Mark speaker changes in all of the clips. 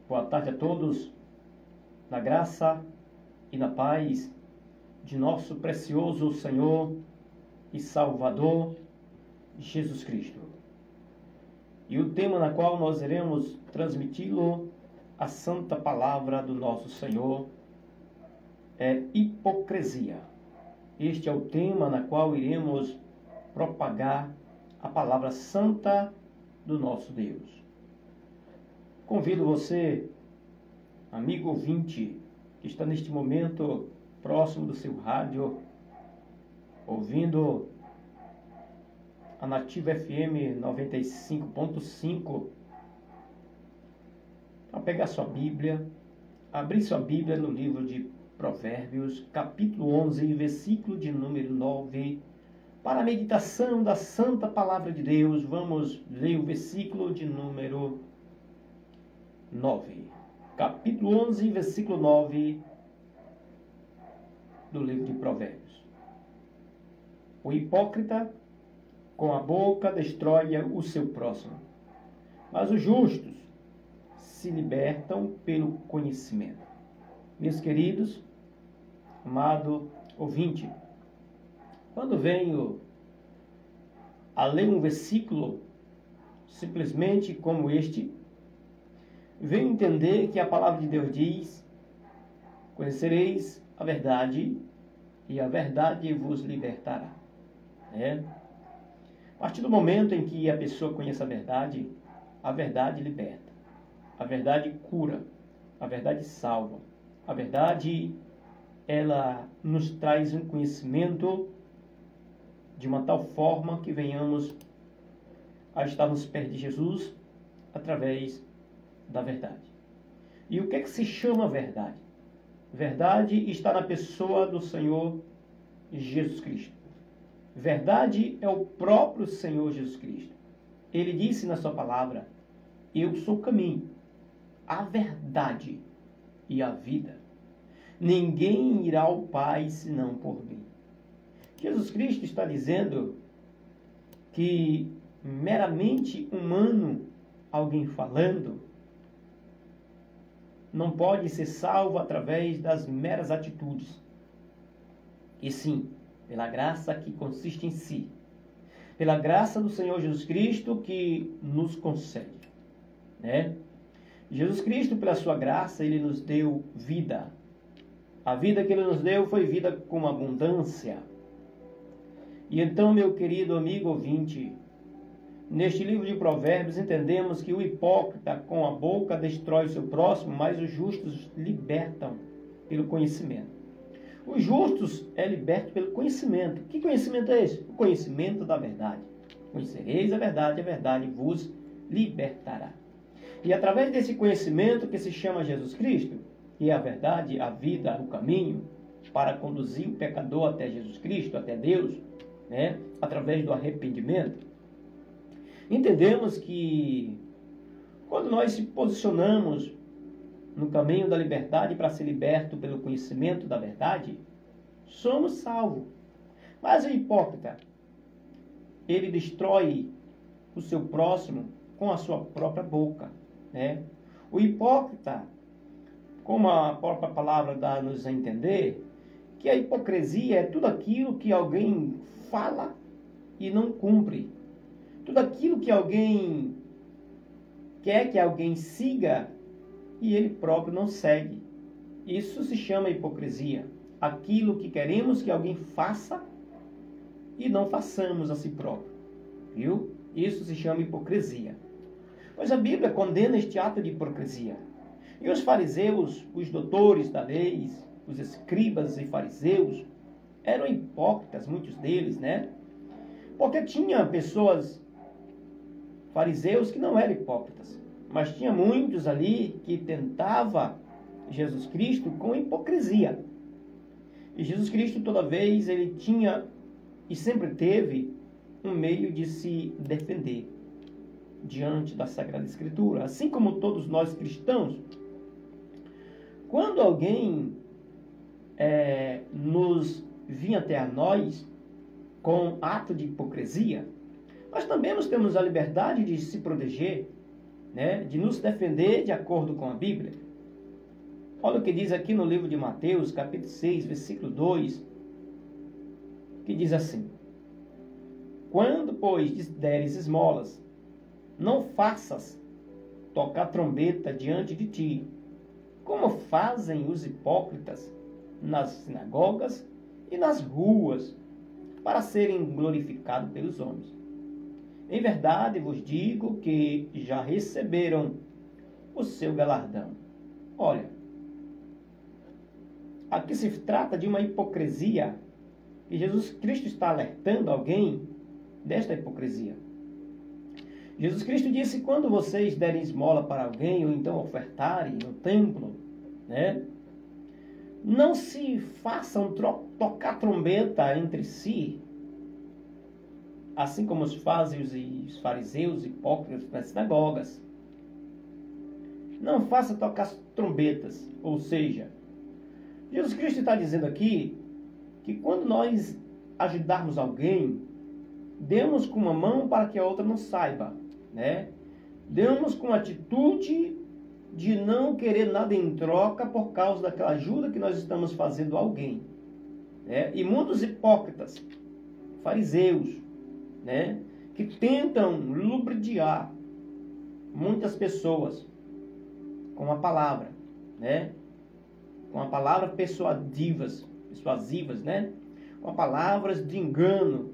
Speaker 1: Boa tarde a todos, na graça e na paz de nosso precioso Senhor e Salvador Jesus Cristo. E o tema na qual nós iremos transmiti-lo, a santa palavra do nosso Senhor, é hipocrisia. Este é o tema na qual iremos propagar a palavra santa do nosso Deus. Convido você, amigo ouvinte, que está neste momento próximo do seu rádio, ouvindo a Nativa FM 95.5, a pegar sua Bíblia, abrir sua Bíblia no livro de Provérbios, capítulo 11, versículo de número 9, para a meditação da santa palavra de Deus. Vamos ler o versículo de número 9. Capítulo 11, versículo 9 do livro de Provérbios. O hipócrita com a boca destrói o seu próximo, mas os justos se libertam pelo conhecimento. Meus queridos, amado ouvinte, quando venho a ler um versículo simplesmente como este, venho entender que a palavra de Deus diz: conhecereis a verdade e a verdade vos libertará. A partir do momento em que a pessoa conhece a verdade liberta, a verdade cura, a verdade salva, a verdade ela nos traz um conhecimento de uma tal forma que venhamos a estar nos pés de Jesus através da verdade. E o que é que se chama verdade? Verdade está na pessoa do Senhor Jesus Cristo. Verdade é o próprio Senhor Jesus Cristo. Ele disse na sua palavra: eu sou o caminho, a verdade e a vida. Ninguém irá ao Pai senão por mim. Jesus Cristo está dizendo que meramente humano, alguém falando, não pode ser salvo através das meras atitudes, e sim pela graça que consiste em si, pela graça do Senhor Jesus Cristo que nos concede, Jesus Cristo, pela sua graça, Ele nos deu vida. A vida que Ele nos deu foi vida com abundância. E então, meu querido amigo ouvinte, neste livro de Provérbios entendemos que o hipócrita com a boca destrói o seu próximo, mas os justos libertam pelo conhecimento. Os justos é liberto pelo conhecimento. Que conhecimento é esse? O conhecimento da verdade. Conhecereis a verdade vos libertará. E através desse conhecimento que se chama Jesus Cristo, que é a verdade, a vida, o caminho, para conduzir o pecador até Jesus Cristo, até Deus, através do arrependimento, entendemos que quando nós se posicionamos no caminho da liberdade para ser liberto pelo conhecimento da verdade, somos salvos. Mas o hipócrita, ele destrói o seu próximo com a sua própria boca. O hipócrita, como a própria palavra dá-nos a entender, que a hipocrisia é tudo aquilo que alguém fala e não cumpre. Tudo aquilo que alguém quer que alguém siga e ele próprio não segue. Isso se chama hipocrisia. Aquilo que queremos que alguém faça e não façamos a si próprio. Viu? Isso se chama hipocrisia. Pois a Bíblia condena este ato de hipocrisia. E os fariseus, os doutores da lei, os escribas e fariseus, eram hipócritas, muitos deles, Porque tinha pessoas, fariseus, que não eram hipócritas, mas tinha muitos ali que tentava Jesus Cristo com hipocrisia. E Jesus Cristo, toda vez, ele tinha e sempre teve um meio de se defender diante da Sagrada Escritura. Assim como todos nós cristãos, quando alguém nos vinha até a nós com ato de hipocrisia, nós também temos a liberdade de se proteger né, de nos defender de acordo com a Bíblia. Olha o que diz aqui no livro de Mateus, capítulo 6, versículo 2, que diz assim: quando, pois, deres esmolas, não faças tocar trombeta diante de ti, como fazem os hipócritas nas sinagogas e nas ruas, para serem glorificados pelos homens. Em verdade vos digo que já receberam o seu galardão. Olha, aqui se trata de uma hipocrisia, e Jesus Cristo está alertando alguém desta hipocrisia. Jesus Cristo disse: quando vocês derem esmola para alguém, ou então ofertarem no templo, né, não se façam tocar trombeta entre si, assim como fazem os fariseus hipócritas nas sinagogas. Não faça tocar trombetas, ou seja, Jesus Cristo está dizendo aqui que quando nós ajudarmos alguém, demos com uma mão para que a outra não saiba, né? Demos com atitude de não querer nada em troca por causa daquela ajuda que nós estamos fazendo a alguém, né? E muitos hipócritas, fariseus, né, que tentam lubrificar muitas pessoas com a palavra, né? Com a palavra persuasivas, né? Com palavras de engano,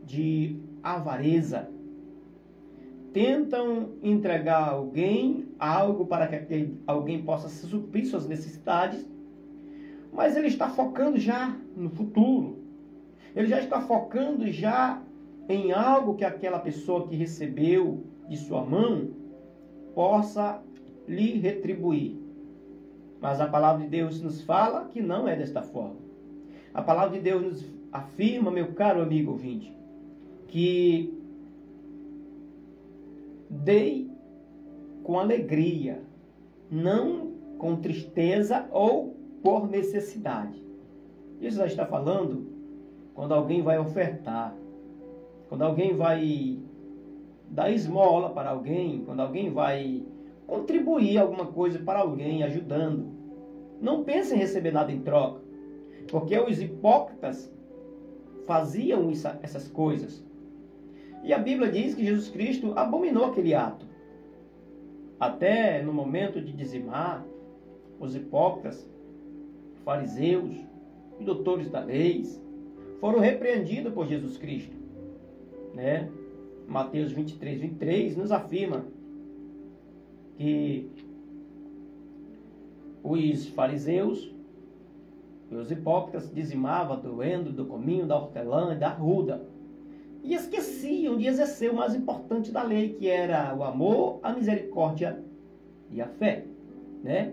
Speaker 1: de avareza. Tentam entregar a alguém algo para que alguém possa suprir suas necessidades, mas ele está focando já no futuro. Ele já está focando já em algo que aquela pessoa que recebeu de sua mão possa lhe retribuir. Mas a palavra de Deus nos fala que não é desta forma. A palavra de Deus nos afirma, meu caro amigo ouvinte, que dei com alegria, não com tristeza ou por necessidade. Isso já está falando quando alguém vai ofertar, quando alguém vai dar esmola para alguém, quando alguém vai contribuir alguma coisa para alguém, ajudando. Não pense em receber nada em troca, porque os hipócritas faziam essas coisas. E a Bíblia diz que Jesus Cristo abominou aquele ato. Até no momento de dizimar, os hipócritas, fariseus e doutores da lei foram repreendidos por Jesus Cristo, né? Mateus 23, 23 nos afirma que os fariseus e os hipócritas dizimavam do endo, do cominho, da hortelã e da arruda, e esqueciam de exercer o mais importante da lei, que era o amor, a misericórdia e a fé, né?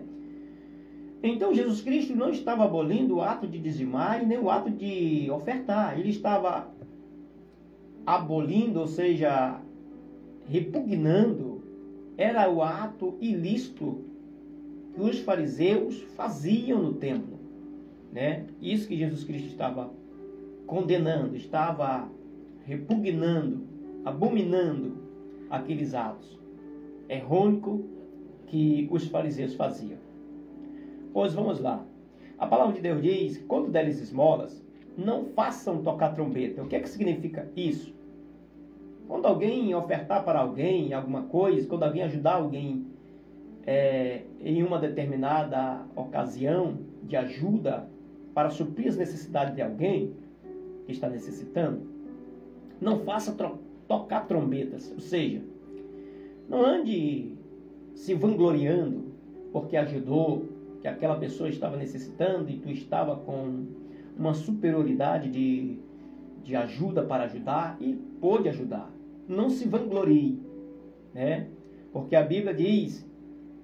Speaker 1: Então Jesus Cristo não estava abolindo o ato de dizimar e nem o ato de ofertar. Ele estava abolindo, ou seja, repugnando, era o ato ilícito que os fariseus faziam no templo, né? Isso que Jesus Cristo estava condenando, estava repugnando, abominando aqueles atos errônicos que os fariseus faziam. Pois vamos lá. A palavra de Deus diz: quando deres esmolas, não façam tocar trombeta. O que é que significa isso? Quando alguém ofertar para alguém alguma coisa, quando alguém ajudar alguém em uma determinada ocasião de ajuda para suprir as necessidades de alguém que está necessitando, não faça tocar trombetas. Ou seja, não ande se vangloriando porque ajudou, que aquela pessoa estava necessitando e tu estava com uma superioridade de ajuda para ajudar e pôde ajudar. Não se vanglorie, né? Porque a Bíblia diz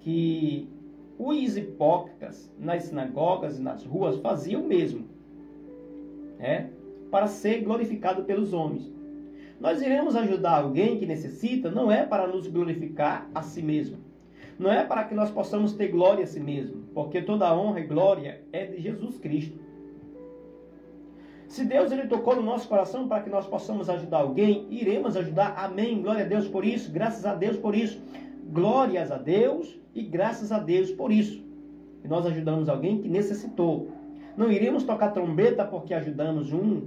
Speaker 1: que os hipócritas nas sinagogas e nas ruas faziam o mesmo, né? Para ser glorificado pelos homens. Nós iremos ajudar alguém que necessita, não é para nos glorificar a si mesmo. Não é para que nós possamos ter glória a si mesmo, porque toda a honra e glória é de Jesus Cristo. Se Deus ele tocou no nosso coração para que nós possamos ajudar alguém, iremos ajudar. Amém. Glória a Deus por isso. Graças a Deus por isso. glórias a Deus e graças a Deus por isso. E nós ajudamos alguém que necessitou. Não iremos tocar trombeta porque ajudamos um,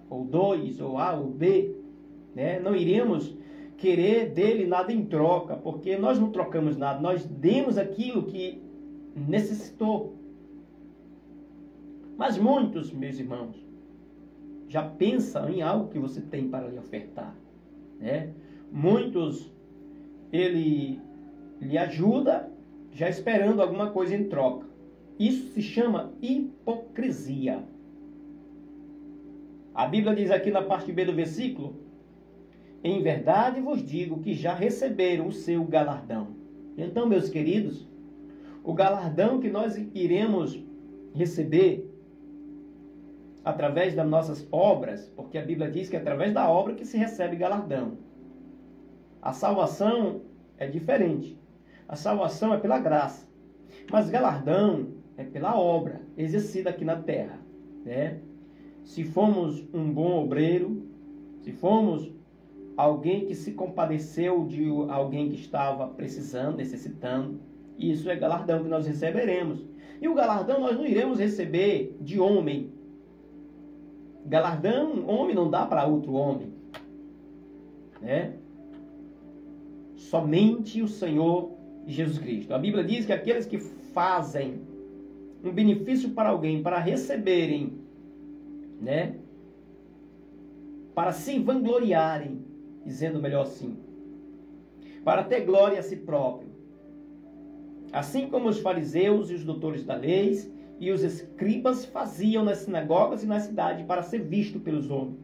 Speaker 1: ou dois, ou A ou B. Né? Não iremos querer dele nada em troca, porque nós não trocamos nada. Nós demos aquilo que necessitou. Mas muitos, meus irmãos, já pensam em algo que você tem para lhe ofertar. Né? Muitos, ele lhe ajuda já esperando alguma coisa em troca. Isso se chama hipocrisia. A Bíblia diz aqui na parte B do versículo: em verdade vos digo que já receberam o seu galardão. Então, meus queridos, o galardão que nós iremos receber através das nossas obras, porque a Bíblia diz que é através da obra que se recebe galardão. A salvação é diferente. A salvação é pela graça. Mas galardão é pela obra exercida aqui na terra. Né? Se fomos um bom obreiro, se fomos alguém que se compadeceu de alguém que estava precisando, necessitando, isso é galardão que nós receberemos. E o galardão nós não iremos receber de homem. Galardão, homem não dá para outro homem. Né? Somente o Senhor Jesus Cristo. A Bíblia diz que aqueles que fazem um benefício para alguém, para receberem, né? Para se vangloriarem, dizendo melhor assim, para ter glória a si próprio. Assim como os fariseus e os doutores da lei e os escribas faziam nas sinagogas e na cidade para ser visto pelos homens.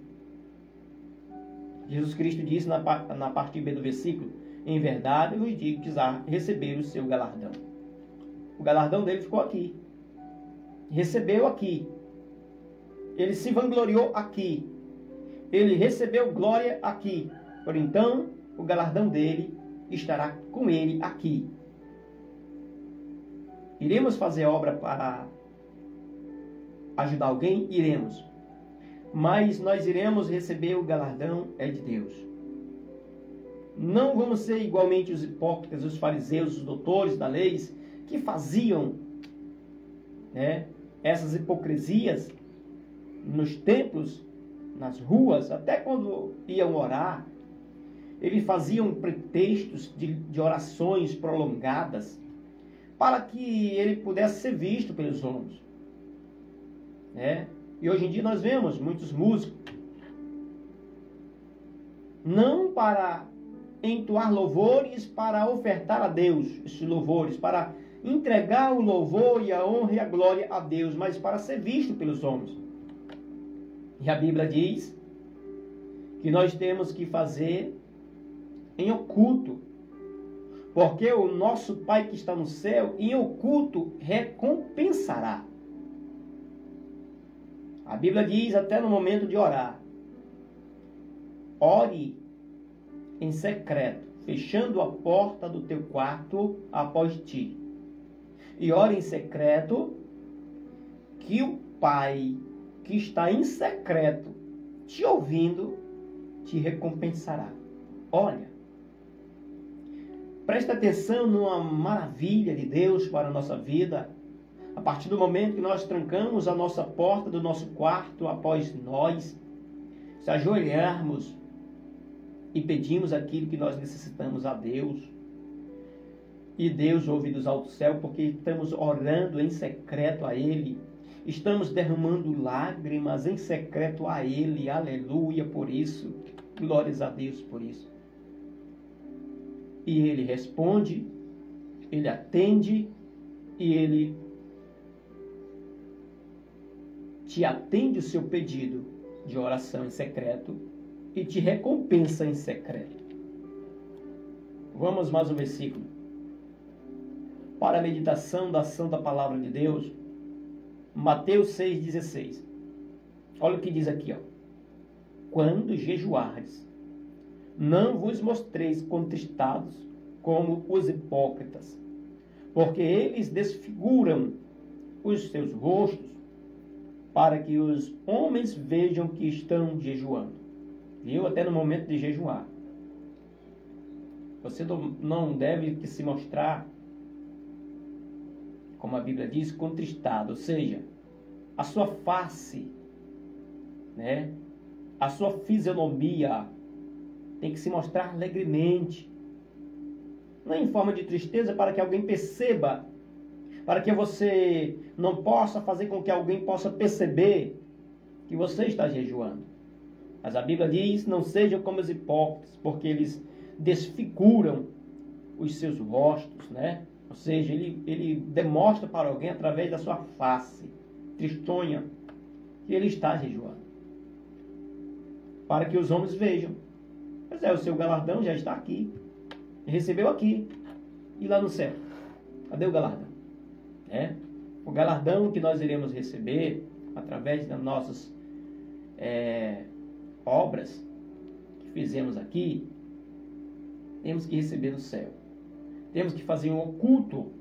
Speaker 1: Jesus Cristo disse na parte B do versículo: em verdade, eu vos digo que já receberam o seu galardão. O galardão dele ficou aqui. Recebeu aqui. Ele se vangloriou aqui. Ele recebeu glória aqui. Por então, o galardão dele estará com ele aqui. Iremos fazer obra para ajudar alguém? Iremos. Mas nós iremos receber o galardão é de Deus. Não vamos ser igualmente os hipócritas, os fariseus, os doutores da lei, que faziam, né, essas hipocrisias nos templos, nas ruas, até quando iam orar. Eles faziam pretextos de orações prolongadas para que ele pudesse ser visto pelos homens. Né? E hoje em dia nós vemos muitos músicos, não para entoar louvores, para ofertar a Deus esses louvores, para entregar o louvor e a honra e a glória a Deus, mas para ser visto pelos homens. E a Bíblia diz que nós temos que fazer em oculto, porque o nosso Pai que está no céu, em oculto, recompensará. A Bíblia diz até no momento de orar: ore em secreto, fechando a porta do teu quarto após ti. E ore em secreto, que o Pai que está em secreto, te ouvindo, te recompensará. Olha, presta atenção numa maravilha de Deus para a nossa vida. A partir do momento que nós trancamos a nossa porta do nosso quarto após nós, se ajoelharmos e pedimos aquilo que nós necessitamos a Deus, e Deus ouve dos altos céus, porque estamos orando em secreto a Ele, estamos derramando lágrimas em secreto a Ele, aleluia por isso, glórias a Deus por isso. E Ele responde, Ele atende, e Ele te atende o seu pedido de oração em secreto e te recompensa em secreto. Vamos mais um versículo. Para a meditação da ação da palavra de Deus, Mateus 6,16. Olha o que diz aqui, ó. Quando jejuardes, não vos mostreis contristados como os hipócritas, porque eles desfiguram os seus rostos, para que os homens vejam que estão jejuando. Viu? Até no momento de jejuar. Você não deve que se mostrar, como a Bíblia diz, contristado. Ou seja, a sua face, né? A sua fisionomia tem que se mostrar alegremente. Não em forma de tristeza para que alguém perceba, para que você não possa fazer com que alguém possa perceber que você está jejuando. Mas a Bíblia diz, não sejam como os hipócritas, porque eles desfiguram os seus rostos, né? Ou seja, ele demonstra para alguém através da sua face tristonha que ele está jejuando. Para que os homens vejam. Pois é, o seu galardão já está aqui. Recebeu aqui. E lá no céu? Cadê o galardão? O galardão que nós iremos receber através das nossas obras que fizemos aqui, temos que receber no céu. Temos que fazer um culto,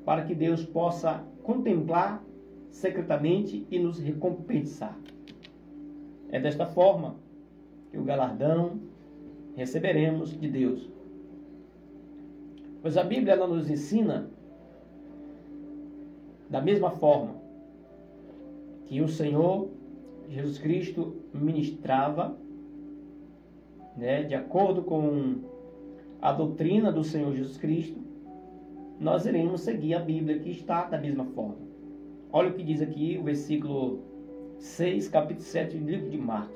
Speaker 1: para que Deus possa contemplar secretamente e nos recompensar. É desta forma que o galardão receberemos de Deus. Pois a Bíblia ela nos ensina da mesma forma que o Senhor Jesus Cristo ministrava, de acordo com a doutrina do Senhor Jesus Cristo, nós iremos seguir a Bíblia que está da mesma forma. Olha o que diz aqui o versículo 6, capítulo 7 do livro de Marcos.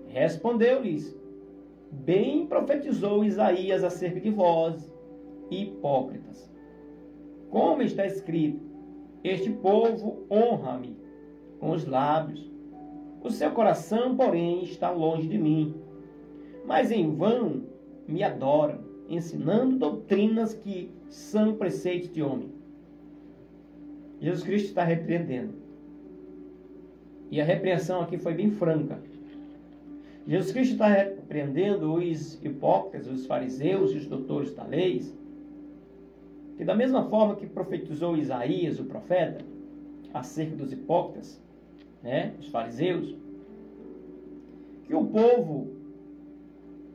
Speaker 1: Respondeu-lhes: bem profetizou Isaías acerca de vós, hipócritas. Como está escrito: este povo honra-me com os lábios, o seu coração, porém, está longe de mim. Mas em vão me adoram, ensinando doutrinas que são preceitos de homem. Jesus Cristo está repreendendo. E a repreensão aqui foi bem franca. Jesus Cristo está repreendendo os hipócritas, os fariseus e os doutores da lei, que da mesma forma que profetizou Isaías, o profeta, acerca dos hipócritas, os fariseus, que o povo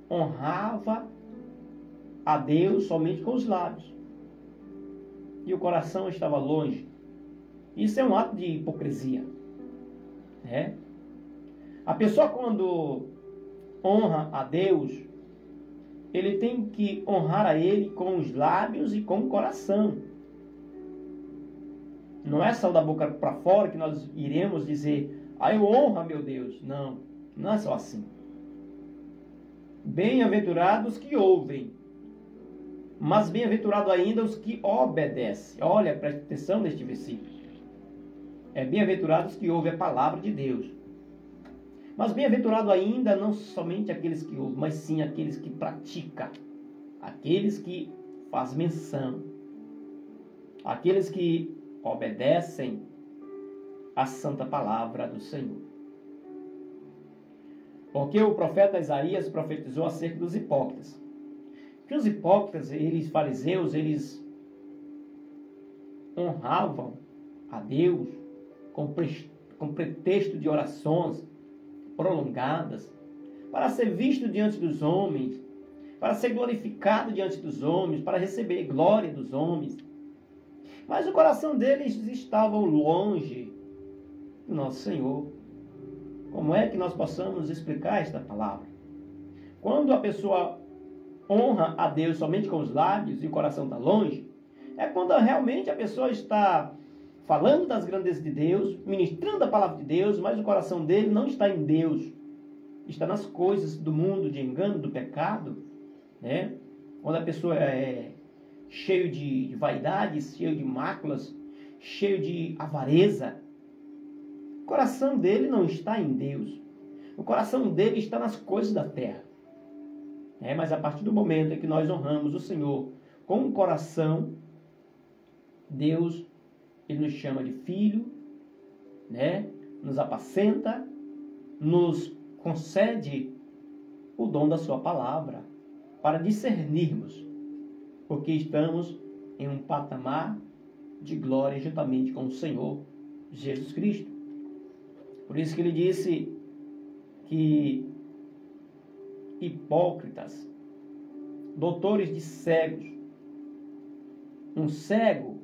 Speaker 1: honrava a Deus somente com os lábios e o coração estava longe. Isso é um ato de hipocrisia. A pessoa, quando honra a Deus, ele tem que honrar a Ele com os lábios e com o coração. Não é só da boca para fora que nós iremos dizer: eu honro a meu Deus. Não, não é só assim. Bem-aventurados que ouvem, mas bem-aventurado ainda os que obedecem. Olha, preste atenção neste versículo. É bem-aventurados que ouvem a palavra de Deus. Mas bem-aventurado ainda não somente aqueles que ouvem, mas sim aqueles que praticam. Aqueles que fazem menção. Aqueles que obedecem a santa palavra do Senhor. Porque o profeta Isaías profetizou acerca dos hipócritas. Que os hipócritas, fariseus, eles honravam a Deus com pretexto de orações prolongadas, para ser visto diante dos homens, para ser glorificado diante dos homens, para receber glória dos homens. Mas o coração deles estava longe do nosso Senhor. Como é que nós possamos explicar esta palavra? Quando a pessoa honra a Deus somente com os lábios e o coração está longe, é quando realmente a pessoa está falando das grandezas de Deus, ministrando a palavra de Deus, mas o coração dele não está em Deus. Está nas coisas do mundo, de engano, do pecado. Quando a pessoa é cheio de vaidades, cheio de máculas, cheio de avareza, o coração dele não está em Deus. O coração dele está nas coisas da terra. Mas a partir do momento em que nós honramos o Senhor com o coração, Deus, Ele nos chama de filho, nos apacenta, nos concede o dom da sua palavra para discernirmos, porque estamos em um patamar de glória juntamente com o Senhor Jesus Cristo. Por isso que ele disse que hipócritas doutores de cegos. Um cego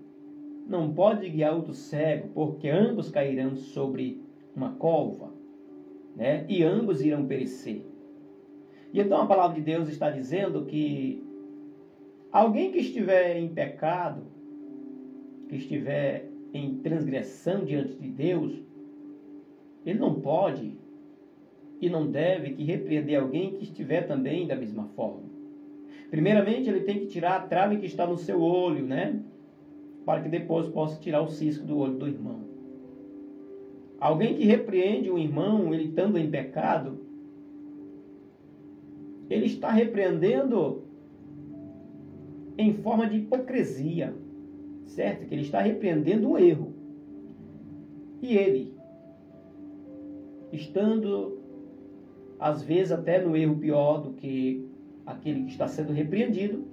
Speaker 1: não pode guiar outro cego, porque ambos cairão sobre uma cova, né? E ambos irão perecer. E então a palavra de Deus está dizendo que alguém que estiver em pecado, que estiver em transgressão diante de Deus, ele não pode e não deve que repreender alguém que estiver também da mesma forma. Primeiramente, ele tem que tirar a trave que está no seu olho, né? Para que depois possa tirar o cisco do olho do irmão. Alguém que repreende o irmão, ele estando em pecado, ele está repreendendo em forma de hipocrisia, certo? Que ele está repreendendo o erro. E ele, estando às vezes até no erro pior do que aquele que está sendo repreendido,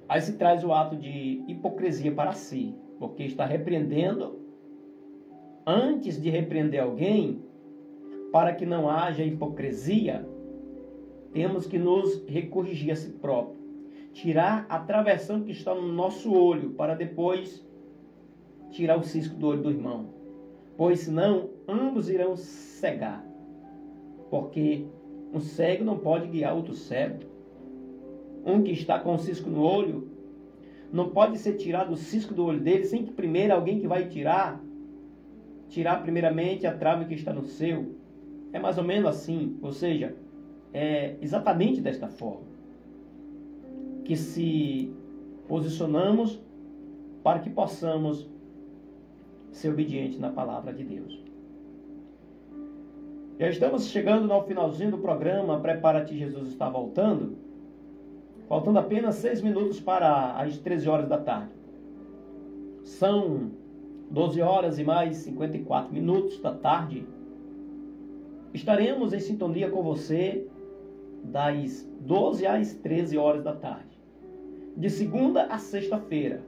Speaker 1: aí se traz o ato de hipocrisia para si, porque está repreendendo antes de repreender alguém. Para que não haja hipocrisia, temos que nos recorrigir a si próprio, tirar a travessão que está no nosso olho, para depois tirar o cisco do olho do irmão, pois senão ambos irão cegar, porque um cego não pode guiar outro cego. Um que está com o cisco no olho, não pode ser tirado o cisco do olho dele, sem que primeiro alguém que vai tirar primeiramente a trave que está no seu. É mais ou menos assim, ou seja, é exatamente desta forma que se posicionamos para que possamos ser obedientes na palavra de Deus. Já estamos chegando no finalzinho do programa. Prepara-te, Jesus está voltando. Faltando apenas 6 minutos para as 13 horas da tarde. São 12 horas e mais 54 minutos da tarde. Estaremos em sintonia com você das 12 às 13 horas da tarde. De segunda a sexta-feira.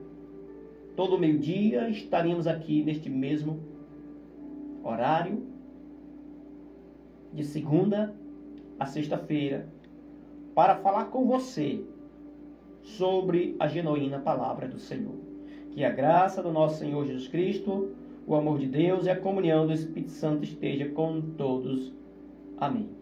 Speaker 1: Todo meio-dia estaremos aqui neste mesmo horário. De segunda a sexta-feira. Para falar com você sobre a genuína palavra do Senhor. Que a graça do nosso Senhor Jesus Cristo, o amor de Deus e a comunhão do Espírito Santo esteja com todos. Amém.